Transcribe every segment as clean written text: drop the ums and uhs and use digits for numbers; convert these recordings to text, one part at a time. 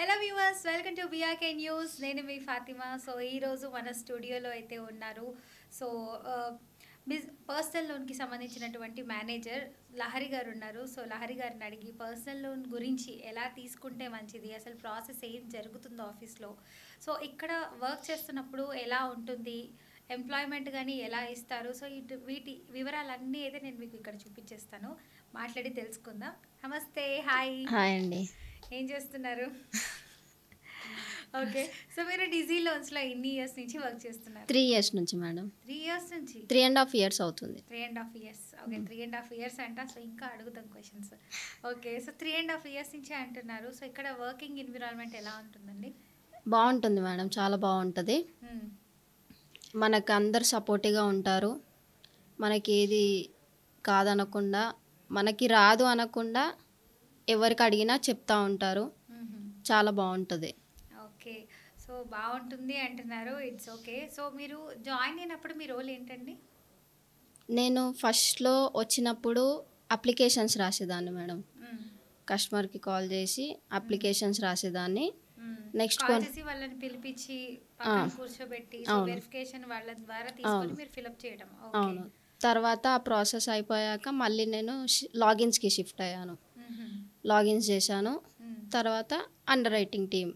Hello viewers, welcome to BRK news. నేను మీ Fatima. So ఈరోజు మన స్టూడియోలో అయితే ఉన్నారు. సో పర్సనల్ లోన్కి సంబంధించినటువంటి మేనేజర్ లహరి గారు ఉన్నారు. సో లహరి గారిని అడిగి పర్సనల్ లోన్ గురించి ఎలా తీసుకుంటే మంచిది, అసలు ప్రాసెస్ ఏం జరుగుతుందో ఆఫీస్లో, సో ఇక్కడ వర్క్ చేస్తున్నప్పుడు ఎలా ఉంటుంది, ఎంప్లాయ్మెంట్ కానీ ఎలా ఇస్తారు, సో వీటి వివరాలన్నీ అయితే నేను మీకు ఇక్కడ చూపించేస్తాను. మాట్లాడి తెలుసుకుందాం. నమస్తే. హాయ్. హాయ్ అండి. ఏం చేస్తున్నారు? ఓకే. సో మీరు డిజీ లోన్స్లో ఎన్ని ఇయర్స్ నుంచి వర్క్ చేస్తున్నారు? 3 ఇయర్స్ నుంచి మేడం. 3 ఇయర్స్ నుంచి. 3.5 ఇయర్స్ అవుతుంది. 3.5 ఇయర్స్. ఓకే. 3.5 ఇయర్స్ అంట. సో ఇంకా అడుగుదాం క్వశ్చన్స్. ఓకే. సో 3.5 ఇయర్స్ నుంచి అంటున్నారు. సో ఇక్కడ వర్కింగ్ ఎన్విరాన్మెంట్ ఎలా ఉంటుందండి? బాగుంటుంది మేడం, చాలా బాగుంటుంది. మనకు అందరు సపోర్టివ్గా ఉంటారు. మనకి ఏది కాదనకుండా, మనకి రాదు అనకుండా ఎవరికి అడిగినా చెప్తా ఉంటారు. చాలా బాగుంటుంది. ఓకే. సో బాగుంటుంది అంటున్నారు. It's okay. సో మీరు జాయిన్ అయినప్పుడు మీ రోల్ ఏంటండి? నేను ఫస్ట్లో వచ్చినప్పుడు అప్లికేషన్స్ రాసేదాన్ని మేడం. కస్టమర్కి కాల్ చేసి అప్లికేషన్స్ రాసేదాన్ని. నెక్స్ట్ వాళ్ళని పిలిపించి పక్కన కూర్చోబెట్టి వెరిఫికేషన్ వాళ్ళ ద్వారా తీసుకొని మీరు ఫిలప్ చేయడం. అవును. తర్వాత ఆ ప్రాసెస్ అయిపోయాక మళ్ళీ నేను లాగిన్స్కి షిఫ్ట్ అయ్యాను. లాగిన్స్ చేశాను. తర్వాత under writing team,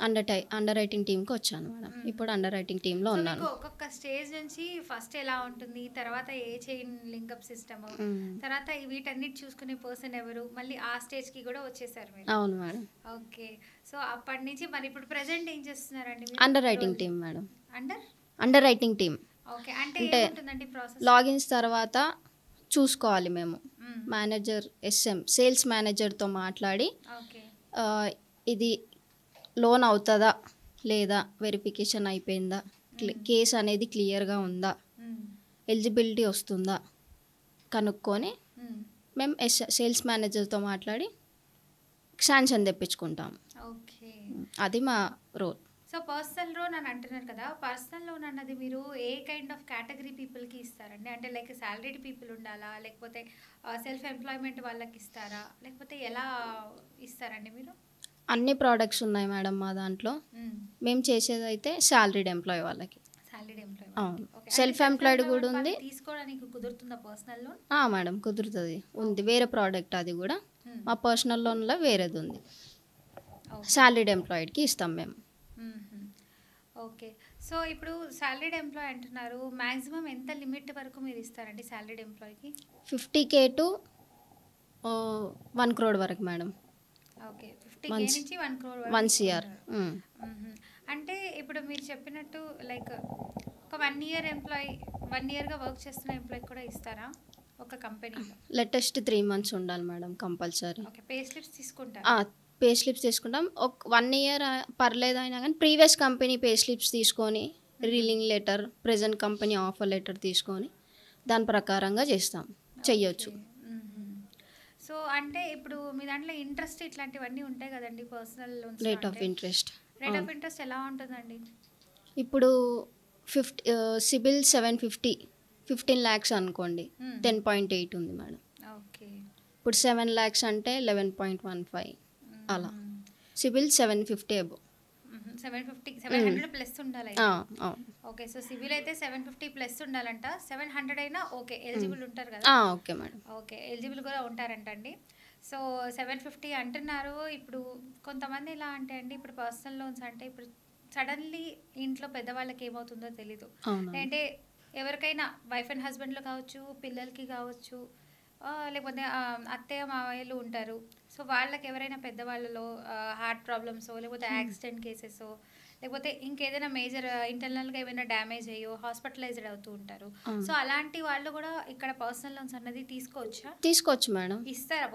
under writing టీమ్కి వచ్చాను మేడం. ఇప్పుడు అండర్ రైటింగ్ టీంలో ఉన్నాను. ఒక్కొక్క స్టేజ్ నుంచి ఫస్ట్ ఎలా ఉంటుంది, తర్వాత ఏ చైన్ లింకప్ సిస్టమ్, తర్వాత వీటన్నిటి చూసుకునే పర్సన్ ఎవరు, మళ్ళీ ఆ స్టేజ్కి కూడా వచ్చేసారు మీరు. అవును మేడం. ఓకే. సో అప్పటి నుంచి మరి ఇప్పుడు ప్రెసెంట్ ఏం చేస్తున్నారండి? Under writing team madam. Under writing team. Okay. అంటే ప్రాసెస్ లాగిన్స్ తర్వాత చూసుకోవాలి మేము. మేనేజర్ సేల్స్ మేనేజర్తో మాట్లాడి ఇది లోన్ అవుతుందా లేదా, వెరిఫికేషన్ అయిపోయిందా, కేసు అనేది క్లియర్గా ఉందా, ఎలిజిబిలిటీ వస్తుందా కనుక్కొని మేము సేల్స్ మేనేజర్తో మాట్లాడి శాంక్షన్ తెప్పించుకుంటాం. ఓకే. అది మా రోల్. సో పర్సనల్ లోన్ అని అంటున్నారు కదా, పర్సనల్ లోన్ అన్నది మీరు ఏ కైండ్ ఆఫ్ కేటగిరీ పీపుల్కి ఇస్తారండి? అంటే లైక్ సాలరీడ్ పీపుల్ ఉండాలా, లేకపోతే సెల్ఫ్ ఎంప్లాయ్మెంట్ వాళ్ళకి ఇస్తారా, లేకపోతే ఎలా ఇస్తారండి మీరు? అన్ని ప్రోడక్ట్స్ ఉన్నాయి మేడం మా దాంట్లో. మేము చేసేది అయితే సాలరీడ్ ఎంప్లాయ్ వాళ్ళకి. అవును. సెల్ఫ్ ఎంప్లాయిడ్ కూడా ఉంది. తీసుకోవడానికి కుదురుతుందా పర్సనల్ లోన్? మేడం కుదురుతుంది. ఉంది వేరే ప్రోడక్ట్, అది కూడా మా పర్సనల్ లోన్లో వేరేది ఉంది. సాలరీడ్ ఎంప్లాయిడ్కి ఇస్తాం మేము. ఓకే. సో ఇప్పుడు సాలరీడ్ ఎంప్లాయ్ అంటున్నారు, మ్యాక్సిమం ఎంత లిమిట్ వరకు మీరు ఇస్తారండి సాలరీడ్ ఎంప్లాయ్కి? 50K to 1 crore వరకు మేడం. ఓకే. 50K నుంచి 1 crore వరకు. 1 CR. అంటే ఇప్పుడు మీరు చెప్పినట్టు లైక్ ఒక 1 year ఎంప్లాయ్, 1 yearగా వర్క్ చేస్తున్న ఎంప్లాయ్ కూడా ఇస్తారా ఒక కంపెనీలో? లేటెస్ట్ 3 months ఉండాలి madam compulsory. Okay. Pay slips తీసుకుంటారా? పే స్లిప్స్ తీసుకుంటాం. 1 year పర్లేదు అయినా కానీ ప్రీవియస్ కంపెనీ పే స్లిప్స్ తీసుకొని, relieving letter, present company offer letter తీసుకొని దాని ప్రకారంగా చెయ్యొచ్చు. సో అంటే ఇప్పుడు మీ దాంట్లో ఇంట్రెస్ట్ ఇట్లాంటివన్నీ ఉంటాయి కదండి personal loans? Rate of interest ఎలా ఉంటుందండి? ఇప్పుడు సిబిల్ 750, 15 lakhs అనుకోండి, 10.8 ఉంది మేడం. ఓకే. ఇప్పుడు 7 lakhs అంటే 11.15 అలా. సిబిల్ 750 అబౌవ్. 700 ప్లస్ ఉండాలి. ఓకే. సో సిబిల్ అయితే 750 ప్లస్ ఉండాలంట. 700 అయినా ఓకే, ఎలిజిబుల్ ఉంటారు కదా? Okay madam. ఓకే, ఎలిజిబుల్ కూడా ఉంటారంటండి. సో 750 అంటున్నారు. ఇప్పుడు కొంతమంది ఎలా అంటే అండి, ఇప్పుడు పర్సనల్ లోన్స్ అంటే ఇప్పుడు సడన్లీ ఇంట్లో పెద్దవాళ్ళకి ఏమవుతుందో తెలీదు. అంటే ఎవరికైనా వైఫ్ అండ్ హస్బెండ్లో కావచ్చు, పిల్లలకి కావచ్చు, లేకపోతే అత్తయ్య మావయ్యలు ఉంటారు. సో వాళ్ళకి ఎవరైనా పెద్దవాళ్ళలో హార్ట్ ప్రాబ్లమ్స్, లేకపోతే యాక్సిడెంట్ కేసెస్, లేకపోతే ఇంకేదైనా మేజర్ ఇంటర్నల్గా ఏమైనా డ్యామేజ్ అయ్యో హాస్పిటలైజ్డ్ అవుతూ ఉంటారు. సో అలాంటి వాళ్ళు కూడా ఇక్కడ పర్సనల్ లోన్స్ అన్నది తీసుకోవచ్చు మేడం. ఇస్తారా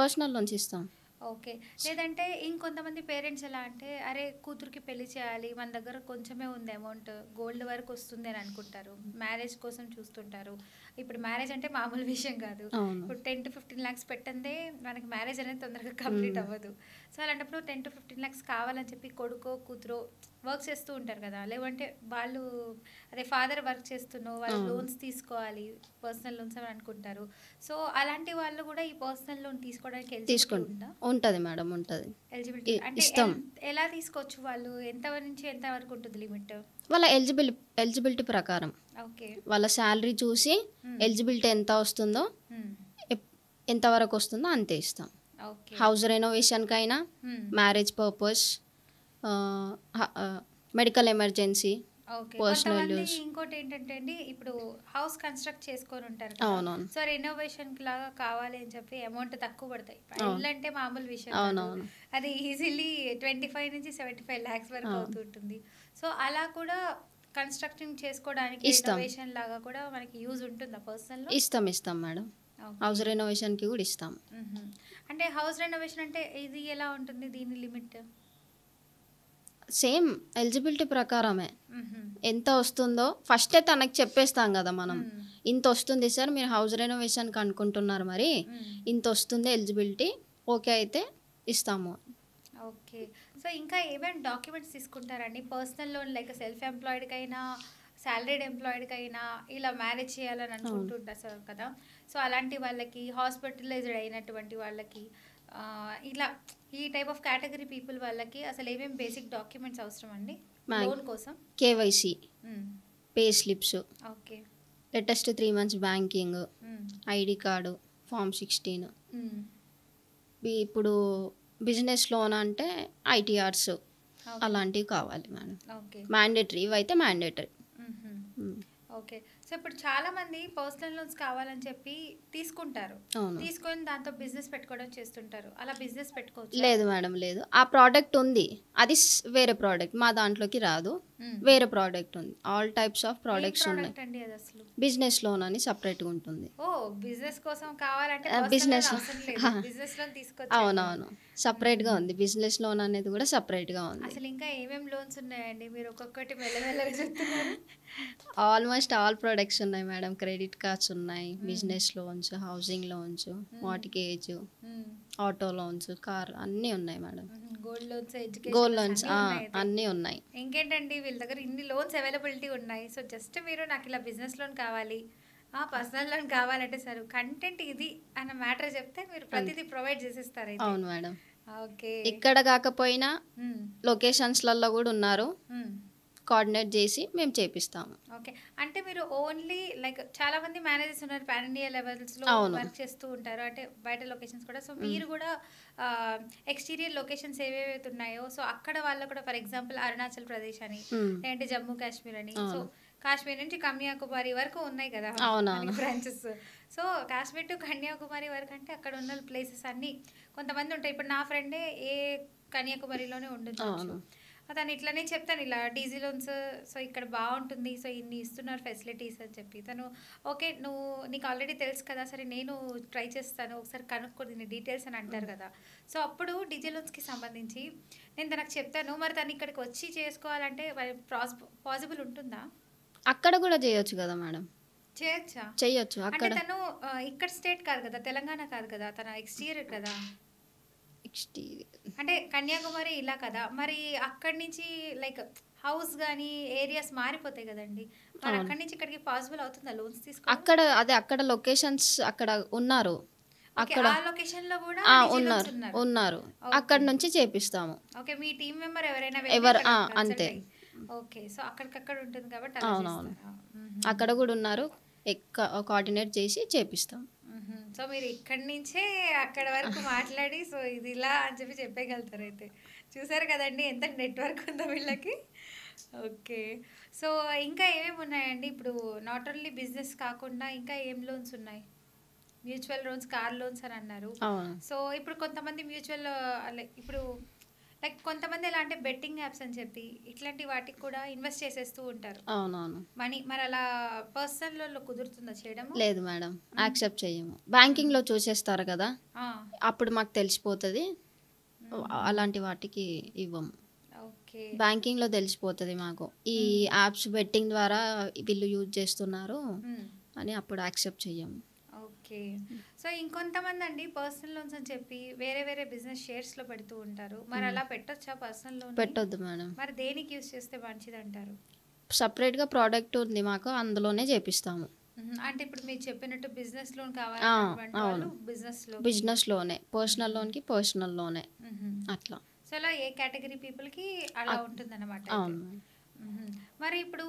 పర్సనల్ లోన్స్ ఇస్తాం. ఓకే. లేదంటే ఇంకొంతమంది పేరెంట్స్ ఎలా అంటే, అరే కూతురికి పెళ్లి చేయాలి, మన దగ్గర కొంచెమే ఉంది అమౌంట్, గోల్డ్ వరకు వస్తుంది అని అనుకుంటారు, మ్యారేజ్ కోసం చూస్తుంటారు, ఇప్పుడు మ్యారేజ్ అంటే మామూలు విషయం కాదు. ఇప్పుడు 10-15 lakhs పెట్టందే మనకి మ్యారేజ్ అనేది తొందరగా కంప్లీట్ అవ్వదు. సో అలాంటప్పుడు 10-15 lakhs కావాలని చెప్పి కొడుకో కూతురో వర్క్ చేస్తూ ఉంటారు కదా, లేవంటే వాళ్ళు అదే ఫాదర్ వర్క్ చేస్తున్నో వాళ్ళు లోన్స్ తీసుకోవాలి, పర్సనల్ లోన్స్ అని అనుకుంటారు. సో అలాంటి వాళ్ళు కూడా ఈ పర్సనల్ లోన్ తీసుకోవడానికి ఎలిజిబిలిటీ ఉందా? ఉంటుంది మేడం, ఉంటుంది. ఎలిజిబిలిటీ అంటే ఎలా తీసుకోవచ్చు వాళ్ళు? ఎంత నుంచి ఎంత వరకు ఉంటుంది లిమిట్? వాళ్ళ ఎలిజిబిలిటీ ప్రకారం ఓకే, వాళ్ళ శాలరీ చూసి ఎలిజిబిలిటీ ఎంత వస్తుందో, ఎంతవరకు వస్తుందో అంతే ఇస్తాం. హౌస్ రెనోవేషన్కైనా, marriage purpose, medical emergency, personal use. ఇంకోటి ఏంటంటే అండి, ఇప్పుడు హౌస్ కన్స్ట్రక్ట్ చేసుకొని ఉంటారు కదా, సో రెనోవేషన్ లాగా కావాలి అని చెప్పి అమౌంట్ తక్కువ పడతాయి. ఇల్లు అంటే మామూలు విషయం, అది ఈజీలీ 25 నుంచి 75 lakhs వరకు అవుతుంటుంది. సో అలా కూడా కన్స్ట్రక్టింగ్ చేసుకోవడానికి రెనోవేషన్ లాగా కూడా మనకి యూజ్ ఉంటుందా పర్సనల్? ఇస్తాం మేడం, హౌస్ రెనోవేషన్కి కూడా ఇస్తాం. అంటే హౌస్ రెనోవేషన్ అంటే ఇది ఎలా ఉంటుంది, దీని లిమిట్? సేమ్ ఎలిజిబిలిటీ ప్రకారమే ఎంత వస్తుందో ఫస్టే తనకి చెప్పేస్తాం కదా మనం, ఇంత వస్తుంది సార్ మీరు హౌస్ రెనోవేషన్కి అనుకుంటున్నారు, మరి ఇంత వస్తుంది ఎలిజిబిలిటీ, ఓకే అయితే ఇస్తాము. ఓకే, సో ఇంకా ఏమేమి డాక్యుమెంట్స్ తీసుకుంటారండి పర్సనల్ లోన్? లైక్ సెల్ఫ్ ఎంప్లాయిడ్కైనా సాలరీడ్ ఎంప్లాయిడ్కైనా ఇలా మ్యారేజ్ చేయాలని అనుకుంటుంటారు సార్ కదా, సో అలాంటి వాళ్ళకి, హాస్పిటలైజ్డ్ అయినటువంటి వాళ్ళకి, ఇలా ఈ టైప్ ఆఫ్ కేటగిరీ పీపుల్ వాళ్ళకి అసలు ఏమేమి బేసిక్ డాక్యుమెంట్స్ అవసరం అండి లోన్ కోసం? KYC, pay slips, okay, latest 3 months banking, ID card, form 16. ఇప్పుడు బిజినెస్ లోన్ అంటే ఐటీఆర్స్ అలాంటివి కావాలి మేడం, మ్యాండేటరీ. ఇవైతే మ్యాండేటరీ. ఓకే, సో ఇప్పుడు చాలా మంది పర్సనల్ లోన్స్ కావాలని చెప్పి తీసుకుంటారు, తీసుకొని దాంతో బిజినెస్ పెట్టుకోవడం చేస్తుంటారు. అలా బిజినెస్ పెట్టుకోవచ్చు? లేదు మేడం, లేదు. ఆ ప్రోడక్ట్ ఉంది, అది వేరే ప్రోడక్ట్, మా దాంట్లోకి రాదు, వేరే ప్రోడక్ట్ ఉంది. ఆల్ టైప్స్ ఆఫ్ ప్రోడక్ట్స్ ఉన్నాయి. బిజినెస్ లోన్ అని సపరేట్గా ఉంటుంది. ఓ, బిజినెస్ కోసం కావాలంటే బిజినెస్ లోన్ తీసుకోవచ్చు. అవునవును, సపరేట్గా ఉంది. బిజినెస్ లోన్ అనేది కూడా సపరేట్గా ఉంది. అసలు ఇంకా ఏమేమి లోన్స్ ఉన్నాయండి? మీరు ఒక్కొక్కటి మెల్లమెల్లగా చెప్తున్నారు. ఆల్మోస్ట్ ఆల్ ప్రొడక్ట్స్ ఉన్నాయి మేడం. క్రెడిట్ కార్డ్స్ ఉన్నాయి, business loans, housing loans, mortgage, auto loans, car అన్నీ ఉన్నాయి madam. Gold loans, gold loans అన్నీ ఉన్నాయి. ఇంకేంటండి, వీళ్ళ దగ్గర ఇన్ని లోన్స్ అవైలబిలిటీ ఉన్నాయి. సో జస్ట్ మీరు నాకు ఇలా బిజినెస్ లోన్ కావాలి, పర్సనల్ లోన్ కావాలంటే సార్ కంటెంట్ ఇది అన్న మ్యాటర్ చెప్తే మీరు ప్రతిదీ ప్రొవైడ్ చేసేస్తారు. అవును మేడం. ఓకే, ఇక్కడ కాకపోయినా లొకేషన్స్లలో కూడా ఉన్నారు, కోఆర్డినేట్ చేసి మేము చేపిస్తాము. ఓకే, అంటే మీరు ఓన్లీ లైక్ చాలా మంది మేనేజర్స్ ఉన్నారు పాన్ ఇండియా లెవెల్స్లో వర్క్ చేస్తూ ఉంటారు, అంటే బయట లొకేషన్స్ కూడా. సో మీరు కూడా ఎక్స్టీరియర్ లొకేషన్స్ ఏవేవైతే ఉన్నాయో సో అక్కడ వాళ్ళు కూడా, ఫర్ ఎగ్జాంపుల్ అరుణాచల్ ప్రదేశ్ అని, లేదంటే జమ్మూ కాశ్మీర్ అని, సో కాశ్మీర్ నుంచి కన్యాకుమారి వరకు ఉన్నాయి కదా branches. So Kashmir to Kanyakumari వరకు అంటే అక్కడ ఉన్న ప్లేసెస్ అన్నీ కొంతమంది ఉంటాయి. ఇప్పుడు నా ఫ్రెండే కన్యాకుమారిలోనే ఉండొచ్చు, తను ఇట్లనే చెప్తాను, ఇలా డీజీ లోన్స్ సో ఇక్కడ బాగుంటుంది, సో ఇన్ని ఇస్తున్నారు ఫెసిలిటీస్ అని చెప్పి. తను ఓకే నీకు ఆల్రెడీ తెలుసు కదా, సరే నేను ట్రై చేస్తాను, ఒకసారి కనుక్కో దీని డీటెయిల్స్ అని అంటారు కదా. సో అప్పుడు డీజీ లోన్స్కి సంబంధించి నేను తనకు చెప్తాను. మరి తను ఇక్కడికి వచ్చి చేసుకోవాలంటే పాసిబుల్ ఉంటుందా? అక్కడ కూడా చేయొచ్చు కదా మేడం. చేయొచ్చు. అంటే తను ఇక్కడ స్టేట్ కాదు కదా, తెలంగాణ కాదు కదా, తన ఎక్స్టీరియర్ కదా, అంటే కన్యాకుమారి ఇలా కదా, మరి అక్కడి నుంచి లైక్ హౌస్ కానీ ఏరియాస్ మారిపోతాయి కదండి, మరి అక్కడి నుంచి ఇక్కడికి పాసిబుల్ అవుతుందా లోన్స్ తీసుకో? అక్కడ లొకేషన్స్ అక్కడ ఉన్నారు, అక్కడ లొకేషన్ లో కూడా ఉన్నారు, అక్కడ నుంచి చేపిస్తాము. ఓకే, మీ టీం మెంబర్ ఎవరైనా అంతే. ఓకే, సో అక్కడికక్కడ ఉంటుంది కాబట్టి. అవునవును, అక్కడ కూడా ఉన్నారు, కోఆర్డినేట్ చేసి చేపిస్తాం. సో మీరు ఇక్కడి నుంచే అక్కడ వరకు మాట్లాడి సో ఇది ఇలా అని చెప్పి చెప్పగలుగుతారు. అయితే చూసారు కదండి ఎంత నెట్వర్క్ ఉందో వీళ్ళకి. ఓకే, సో ఇంకా ఏమేమి ఉన్నాయండి ఇప్పుడు? నాట్ ఓన్లీ బిజినెస్ కాకుండా ఇంకా ఏం లోన్స్ ఉన్నాయి? మ్యూచువల్ లోన్స్, కార్ లోన్స్ అని అన్నారు. సో ఇప్పుడు కొంతమంది మ్యూచువల్ ఇప్పుడు లైక్ కొంతమంది ఎలా అంటే బెట్టింగ్ యాప్స్ అని చెప్పి ఇట్లాంటి వాటికి కూడా ఇన్వెస్ట్ చేసేస్తూ ఉంటారు మనీ. మరి అలా పర్సనల్ లో కుదురుతుందా చేయడం? లేదు మేడం, యాక్సెప్ట్ చేయము. బ్యాంకింగ్ లో చూసేస్తారు కదా, అప్పుడు మాకు తెలిసిపోతుంది, అలాంటి వాటికి ఇవ్వము. బ్యాంకింగ్ లో తెలిసిపోతుంది మాకు, ఈ యాప్స్ బెట్టింగ్ ద్వారా వీళ్ళు యూజ్ చేస్తున్నారు అని అప్పుడు యాక్సెప్ట్ చెయ్యము. ఓకే. సో ఇంకొంతమంది అండి పర్సనల్ లోన్స్ అని చెప్పి వేరే వేరే బిజినెస్ షేర్స్లో పెడుతూ ఉంటారు. మరి అలా పెట్టొచ్చా పర్సనల్ లోన్? పెట్టొద్దు మేడం. మరి దేనికి యూస్ చేస్తే మంచిది అంటారు? సపరేట్గా ప్రోడక్ట్ ఉంది మాకు, అందులోనే చేపిస్తాము. అంటే ఇప్పుడు మీరు చెప్పినట్టు బిజినెస్ లోన్ కావాలన్నటువంటి వాళ్ళు బిజినెస్లోనే, పర్సనల్ లోన్కి పర్సనల్ లోనే అట్లా. సో అలా ఏ కేటగిరీ పీపుల్కి అలా ఉంటుందన్నమాట. అవును. మరి ఇప్పుడు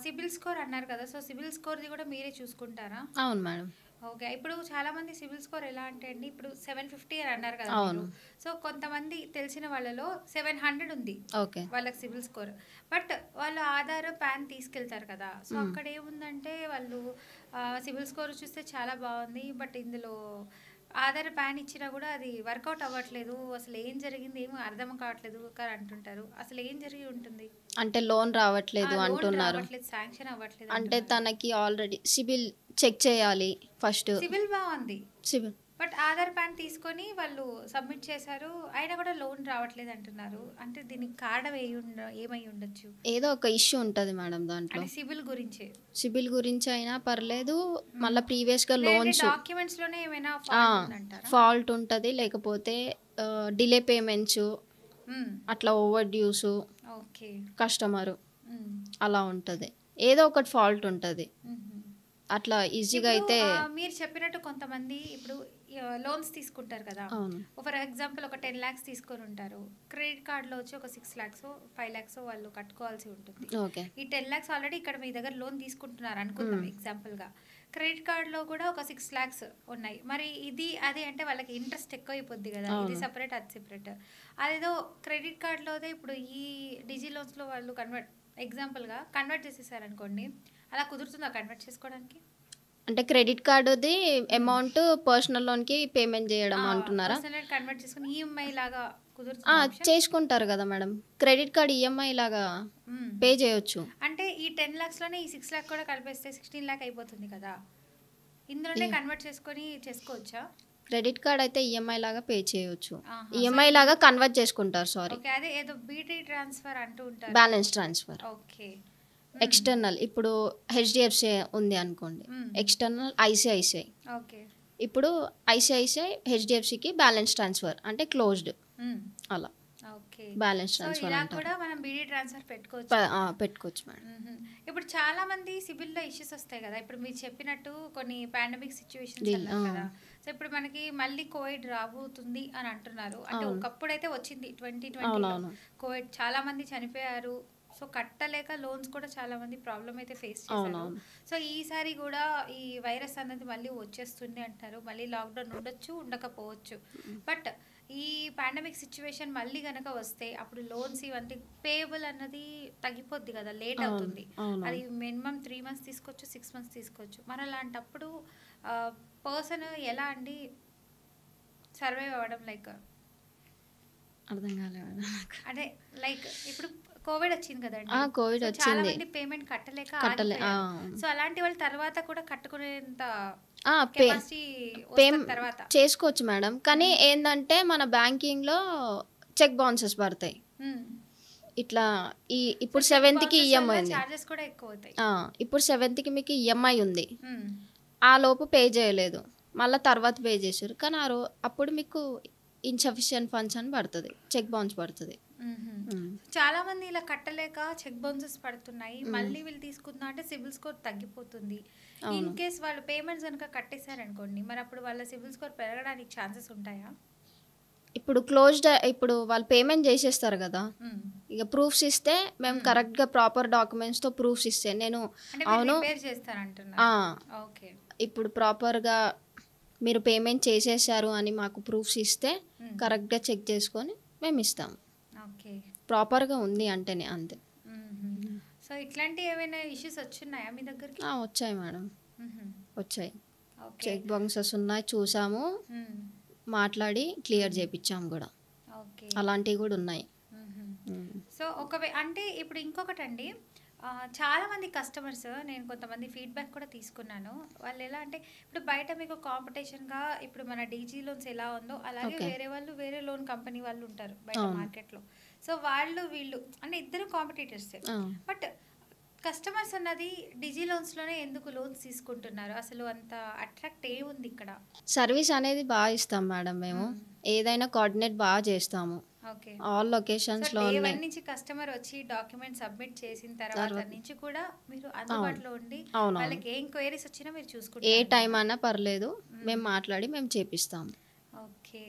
సిబిల్ స్కోర్ అన్నారు కదా, సో సిబిల్ స్కోర్ది కూడా మీరే చూసుకుంటారా? అవును మేడం. ఓకే. ఇప్పుడు చాలా మంది సిబిల్ స్కోర్ ఎలా అంటే అండి, ఇప్పుడు 750 అని అన్నారు కదా అవును. మీరు. సో కొంతమంది తెలిసిన వాళ్ళలో 700 ఉంది ఓకే. వాళ్ళకి సిబిల్ స్కోర్. బట్ వాళ్ళు ఆధార్ పాన్ తీసుకెళ్తారు కదా, సో అక్కడ ఏముందంటే వాళ్ళు సిబిల్ స్కోర్ చూస్తే చాలా బాగుంది, బట్ ఇందులో ఆధార్ పాన్ ఇచ్చినా కూడా అది వర్కౌట్ అవ్వట్లేదు, అసలు ఏం జరిగింది ఏమో అర్థం కావట్లేదు అని అంటుంటారు. అసలు ఏం జరిగి ఉంటుంది? అంటే లోన్ రావట్లేదు అంటున్నారు. శాంక్షన్ అవ్వట్లేదు అంటే తనకి ఆల్రెడీ సిబిల్ చెక్ చేయాలి ఫస్ట్. సిబిల్ బాగుంది, సిబిల్ బట్ ఆధార్ పాన్ తీసుకొని వాళ్ళు సబ్మిట్ చేశారు, అయినా కూడా లోన్ రావట్లేదు అంటున్నారు. అంటే దీనికి కారణం ఏమై ఉండొచ్చు? ఏదో ఒక ఇష్యూ ఉంటుంది మేడం దాంట్లో. సిబిల్ గురించి, సిబిల్ గురించి అయినా పర్లేదు, మళ్ళీ ప్రీవియస్గా లోన్స్ డాక్యుమెంట్స్ లోనే ఏమైనా ఫాల్ట్ ఉంటుంది, లేకపోతే డిలే పేమెంట్స్ అట్లా ఓవర్ డ్యూస్ కస్టమరు అలా ఉంటుంది, ఏదో ఒకటి ఫాల్ట్ ఉంటుంది. అట్లా ఈజీగా అయితే మీరు చెప్పినట్టు కొంతమంది ఇప్పుడు లోన్స్ తీసుకుంటారు కదా, ఫర్ ఎగ్జాంపుల్ ఒక 10 lakhs తీసుకొని ఉంటారు, క్రెడిట్ కార్డులో వచ్చి ఒక 6 lakhs 5 lakhs వాళ్ళు కట్టుకోవాల్సి ఉంటుంది. ఈ 10 lakhs ఆల్రెడీ ఇక్కడ మీ దగ్గర లోన్ తీసుకుంటున్నారు అనుకుందాం ఎగ్జాంపుల్ గా, క్రెడిట్ కార్డులో కూడా ఒక 6 lakhs ఉన్నాయి. మరి ఇది అదే అంటే వాళ్ళకి ఇంట్రెస్ట్ ఎక్కువ అయిపోద్ది కదా, ఇది సెపరేట్ అది సెపరేట్. అదేదో క్రెడిట్ కార్డులోదే ఇప్పుడు ఈ డిజి లోన్స్లో వాళ్ళు ఎగ్జాంపుల్గా కన్వర్ట్ చేసేసారు అనుకోండి, అలా కుదురుతుందా కన్వర్ట్ చేసుకోవడానికి? అంటే క్రెడిట్ కార్డుది అమౌంట్ పర్సనల్ లోన్కి పేమెంట్ చేయడం అంటున్నారా? కన్వర్ట్ చేసుకుని ఈఎంఐ లాగా చేసుకుంటారు కదా మేడం, క్రెడిట్ కార్డ్ ఈఎంఐ లాగా పే చేయొచ్చు. అంటే ఈ 10 lakhs లోనే ఈ 6 lakh కూడా కలిపేస్తే 16 lakh అయిపోతుంది కదా, ఇందులోనే కన్వర్ట్ చేసుకొని చేసుకోవచ్చా? క్రెడిట్ కార్డ్ అయితే ఈఎంఐ లాగా పే చేయొచ్చు, ఈఎంఐ లాగా కన్వర్ట్ చేసుకుంటారు. సారీ, అదే ఏదో బీటీ ట్రాన్స్ఫర్ అంటూ ఉంటారు, బ్యాలెన్స్ ట్రాన్స్ఫర్. ఓకే. ఎక్స్టర్నల్ ఇప్పుడు హెచ్డిఎఫ్సి ఉంది అనుకోండి, ఎక్స్టర్నల్ ఐసిఐసిఐ. ఇప్పుడు ఐసిఐసిఐ హెచ్డిఎఫ్సికి బ్యాలెన్స్ ట్రాన్స్ఫర్ అంటే క్లోజ్డ్, అలా బ్యాలెన్స్ ట్రాన్స్ఫర్ పెట్టుకోవచ్చు మేడం. ఇప్పుడు చాలా మంది సిబిల్ లో ఇష్యూస్ వస్తాయి కదా, ఇప్పుడు మీరు చెప్పినట్టు కొన్ని పాండమిక్ సిచ్యువేషన్స్ అన్నారు కదా, సో ఇప్పుడు మనకి మళ్ళీ కోవిడ్ రాబోతుంది అని అంటున్నారు. అంటే ఒకప్పుడు అయితే వచ్చింది 2020 కోవిడ్, చాలా మంది చనిపోయారు, సో కట్టలేక లోన్స్ కూడా చాలా మంది ప్రాబ్లం అయితే ఫేస్ చేశారు. సో ఈసారి కూడా ఈ వైరస్ అనేది మళ్ళీ వచ్చేస్తుంది అంటారు, మళ్ళీ లాక్డౌన్ ఉండొచ్చు ఉండకపోవచ్చు. బట్ ఈ పాండమిక్ సిచ్యువేషన్ మళ్ళీ కనుక వస్తే అప్పుడు లోన్స్ ఇవన్నీ పేయబుల్ అన్నది తగ్గిపోద్ది కదా, లేట్ అవుతుంది. అది మినిమం 3 months తీసుకోవచ్చు, 6 months తీసుకోవచ్చు. మరి అలాంటప్పుడు పర్సన్ ఎలా అండి సర్వైవ్ అవ్వడం? లైక్ అర్థం కాలేదు అంటే లైక్ ఇప్పుడు కోవిడ్ వచ్చింది కదండి, కోవిడ్ చాలా మంది పేమెంట్ కట్టలేక, సో అలాంటి వాళ్ళ తర్వాత కూడా కట్టుకునేంత తర్వాత చేసుకోవచ్చు మేడం. కానీ ఏంటంటే మన బ్యాంకింగ్లో చెక్ బౌన్సెస్ పడతాయి. ఇట్లా ఇప్పుడు 7th ఈఎంఐ ఉంది, ఇప్పుడు 7th మీకు ఈఎంఐ ఉంది, ఆ లోపు పే చేయలేదు, మళ్ళీ తర్వాత పే చేశారు, కానీ అప్పుడు మీకు ఇన్సఫిషియెంట్ ఫండ్స్ అని పడుతుంది, చెక్ బౌన్స్ పడుతుంది. చాలా మంది ఇలా కట్టలేక చెక్ బౌన్సెస్ పడుతున్నాయి, మళ్ళీ వీళ్ళు తీసుకుందా అంటే సిబిల్ స్కోర్ తగ్గిపోతుంది. ఇన్ కేస్ వాళ్ళు పేమెంట్స్ కనుక కట్టేశారనుకోండి, మరి అప్పుడు వాళ్ళ సిబిల్ స్కోర్ పెరగడానికి ఛాన్సెస్ ఉంటాయా? ఇప్పుడు క్లోజ్డ్, ఇప్పుడు వాళ్ళు పేమెంట్ చేసేస్తారు కదా, ఇక ప్రూఫ్స్ ఇస్తే మేము కరెక్ట్గా ప్రాపర్ డాక్యుమెంట్స్తో ప్రూఫ్స్ ఇస్తే నేను అవును ఇప్పుడు ప్రాపర్గా మీరు పేమెంట్ చేసేసారు అని మాకు ప్రూఫ్స్ ఇస్తే కరెక్ట్గా చెక్ చేసుకొని మేము ఇస్తాము, ప్రాపర్గా ఉంది అంటేనే, అంతే. సో ఇట్లాంటి ఏమైనా ఇష్యూస్ వచ్చున్నాయా మీ దగ్గరికి? వచ్చాయి మేడం, వచ్చాయి. చెక్ బౌన్సెస్ ఉన్నాయి, చూసాము, మాట్లాడి క్లియర్ చేయించాము కూడా, అలాంటివి కూడా ఉన్నాయి. సో అంటే ఇప్పుడు ఇంకొకటి అండి, చాలా మంది కస్టమర్స్, నేను కొంతమంది ఫీడ్బ్యాక్ కూడా తీసుకున్నాను, వాళ్ళు ఎలా అంటే ఇప్పుడు బయట మీకు కాంపిటీషన్గా ఇప్పుడు మన డీజీ లోన్స్ ఎలా ఉందో అలాగే వేరే వాళ్ళు వేరే లోన్ కంపెనీ వాళ్ళు ఉంటారు బయట మార్కెట్లో. సో వాళ్ళు వీళ్ళు అంటే ఇద్దరు కాంపిటీటర్స్, బట్ కస్టమర్స్ అన్నది డిజి లోన్స్‌లోనే ఎందుకు లోన్స్ తీసుకుంటున్నారు? అసలు అంత అట్రాక్ట్ ఏముంది ఇక్కడ? సర్వీస్ అనేది బాగా ఇస్తాం మేడం మేము. హ్మ్. ఏదైనా కోఆర్డినేట్ బాగా చేస్తాము. ఓకే. ఆల్ సో, లొకేషన్స్‌లో డే ఉన్నాయి. 1 నుంచి కస్టమర్ వచ్చి డాక్యుమెంట్ సబ్మిట్ చేసిన తర్వాత తర్వాత నుంచి కూడా మీరు అవును. అందుబాటులో ఉండి అవునవును. వాళ్ళకి ఏ ఎంక్వైరీస్ వచ్చినా మీరు ఏ చూసుకుంటారంటారా? టైం అన్నా పర్లేదు. హ్మ్. మేము మాట్లాడి మేము చేపిస్తాము. ఓకే.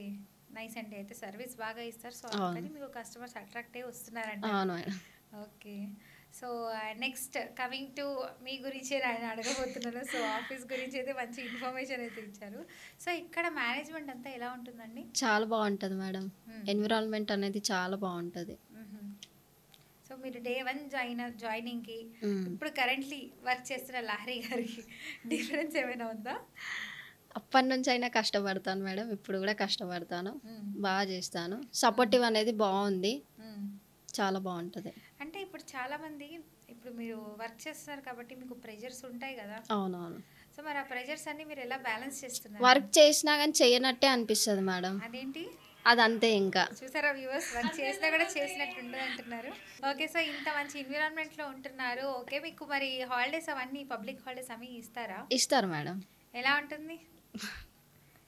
నైస్ అండి. అయితే సర్వీస్ బాగా ఇస్తారు. సో, అవును. అందుకని మీకు కస్టమర్స్ అట్రాక్ట్ అయ్యి వస్తున్నారంటారు. అవును madam. Okay. So, next coming to మీ గురించే నేను అడగబోతున్నాను. సో, ఆఫీస్ గురించి అయితే మంచి ఇన్ఫర్మేషన్ అయితే ఇచ్చారు. సో, ఇక్కడ మేనేజ్మెంట్ అంతా ఎలా ఉంటుందండి? చాలా బాగుంటది మేడం. హ్మ్. ఎన్విరాన్మెంట్ అనేది చాలా బాగుంటది. హుహు. సో, మీరు డే 1 జాయినింగ్‌కి హ్మ్. ఇప్పుడు కరెంట్‌లీ వర్క్ చేస్తున్న లహరి గారికి డిఫరెన్స్ ఏమైనా ఉందా? అప్పటినుంచైనా కష్టపడతాను మేడం. ఇప్పుడు కూడా కష్టపడతాను. హ్మ్. బాగా చేస్తాను. హ్మ్. సపోర్టివ్ అనేది బాగుంది. హ్మ్. చాలా బాగుంటది. అంటే ఇప్పుడు చాలామంది ఇప్పుడు మీరు వర్క్ చేస్తున్నారు కాబట్టి మీకు ప్రెషర్స్ ఉంటాయి గదా! అవునవును. సో, మరి ఆ ప్రెషర్స్ అన్నీ మీరు ఎలా బ్యాలెన్స్ చేస్తున్నారు? వర్క్ చేసినా కానీ చేయనట్టే అనిపిస్తది మేడం. అదేంటి? అదంతే ఇంకా. చూసారా వ్యూవర్స్, వర్క్ చేసినా కూడా చేసినట్టు ఉండదంటున్నారు. ఓకే. సో, ఇంత మంచి ఎన్విరాన్మెంట్‌లో ఉంటున్నారు. ఓకే. మీకు మరి హాలిడేస్ అవన్నీ పబ్లిక్ హాలిడేస్ అవి ఇస్తారా? ఇస్తారు మేడం. ఎలా ఉంటుంది?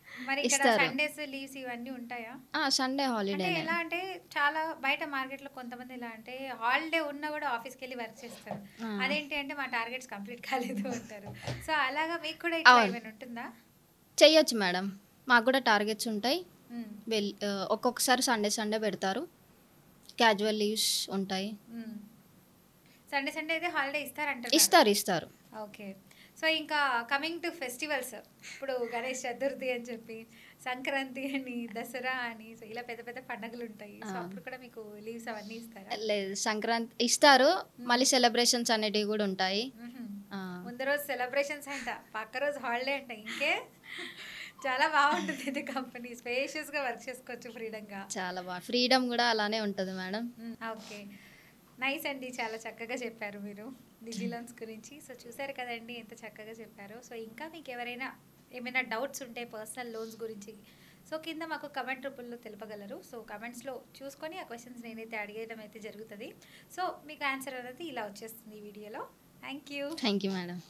మరి ఇక్కడ ఇస్తారు. సండేస్ లీవ్స్ ఇవన్నీ ఉంటాయా? సండే అంటే హాలిడేనే. ఎలా అంటే చాలా బయట మార్కెట్‌లో కొంతమంది ఎలా అంటే హాలిడే ఉన్నా కూడా ఆఫీస్‌కెళ్ళి వర్క్ చేస్తారు. ఆ! అదేంటి అంటే మా టార్గెట్స్ కంప్లీట్ కాలేదు అంటారు. సో, అలాగా మీకు కూడా ఇట్లా అవును. ఏమైనా ఉంటుందా? చెయ్యొచ్చు మేడం. మాకు కూడా టార్గెట్స్ ఉంటాయి. హ్మ్. ఒక్కొక్కసారి సండే పెడతారు. క్యాజువల్ లీవ్స్ ఉంటాయి. హ్మ్. సండే అయితే హాలిడే ఇస్తారంటున్నారు. ఇస్తారు. ఓకే. సో, ఇంకా కమింగ్ టు ఫెస్టివల్స్. ఇప్పుడు గణేష్ చతుర్థి అని చెప్పి, సంక్రాంతి అని, దసరా అని సో, ఇలా పెద్ద పెద్ద పండుగలుంటాయి. సో, ఆ! అప్పుడు కూడా మీకు లీవ్స్ అవన్నీ ఇస్తారా? లేదు సంక్రాంతి ఇస్తారు. హ్మ్. మళ్ళీ సెలబ్రేషన్స్ అనేటివి కూడా ఉంటాయి. హుహు. ఆ! ముందు రోజు సెలబ్రేషన్స్ అంట. పక్క రోజు హాలిడే అంట. ఇంకే చాలా బాగుంటుంది ఇది కంపెనీ. స్పేషియస్‌గా వర్క్ చేసుకోవచ్చు ఫ్రీడమ్‌గా. చాలా ఫ్రీడమ్ కూడా అలానే ఉంటది మేడం. ఓకే. నైస్ అండి. చాలా చక్కగా చెప్పారు మీరు డిజిలోన్స్ గురించి. సో, చూసారు కదండీ ఎంత చక్కగా చెప్పారో. సో, ఇంకా మీకు ఏమైనా డౌట్స్ ఉంటే పర్సనల్ లోన్స్ గురించి సో, కింద మాకు కమెంట్ రూపంలో తెలుపగలరు. సో, కమెంట్స్‌లో చూసుకొని ఆ క్వెషన్స్ నేనైతే అడిగేయడం అయితే జరుగుతది. సో, మీకు ఆన్సర్ అనేది ఇలా వచ్చేస్తుంది ఈ వీడియోలో. Thank you. Thank you madam.